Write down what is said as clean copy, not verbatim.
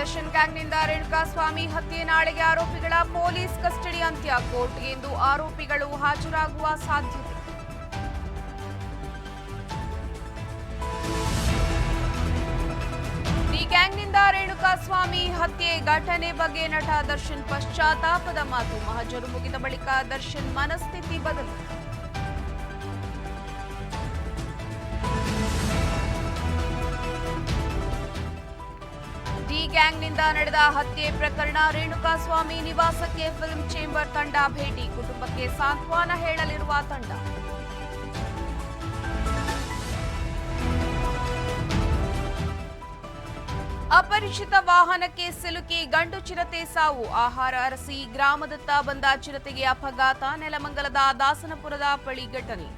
ದರ್ಶನ್ ಗ್ಯಾಂಗ್ನಿಂದ ರೇಣುಕಾಸ್ವಾಮಿ ಹತ್ಯೆ ನಾಳೆಗೆ ಆರೋಪಿಗಳ ಪೊಲೀಸ್ ಕಸ್ಟಡಿ ಅಂತ್ಯ. ಕೋರ್ಟ್ಗೆ ಇಂದು ಆರೋಪಿಗಳು ಹಾಜರಾಗುವ ಸಾಧ್ಯತೆ. ಡಿ ಗ್ಯಾಂಗ್ನಿಂದ ರೇಣುಕಾಸ್ವಾಮಿ ಹತ್ಯೆ ಘಟನೆ ಬಗ್ಗೆ ನಟ ದರ್ಶನ್ ಪಶ್ಚಾತ್ತಾಪದ ಮಾತು. ಮಹಜರು ಮುಗಿದ ಬಳಿಕ ದರ್ಶನ್ ಮನಸ್ಥಿತಿ ಬದಲು. ಡಿ ಗ್ಯಾಂಗ್ನಿಂದ ನಡೆದ ಹತ್ಯೆ ಪ್ರಕರಣ. ರೇಣುಕಾಸ್ವಾಮಿ ನಿವಾಸಕ್ಕೆ ಫಿಲ್ಮ್ ಚೇಂಬರ್ ತಂಡ ಭೇಟಿ. ಕುಟುಂಬಕ್ಕೆ ಸಾಂತ್ವನ ಹೇಳಲಿರುವ ತಂಡ. ಅಪರಿಚಿತ ವಾಹನಕ್ಕೆ ಸಿಲುಕಿ ಗಂಡು ಚಿರತೆ ಸಾವು. ಆಹಾರ ಅರಸಿ ಗ್ರಾಮದತ್ತ ಬಂದ ಚಿರತೆಗೆ ಅಪಘಾತ. ನೆಲಮಂಗಲದ ದಾಸನಪುರದ ಬಳಿ ಘಟನೆ.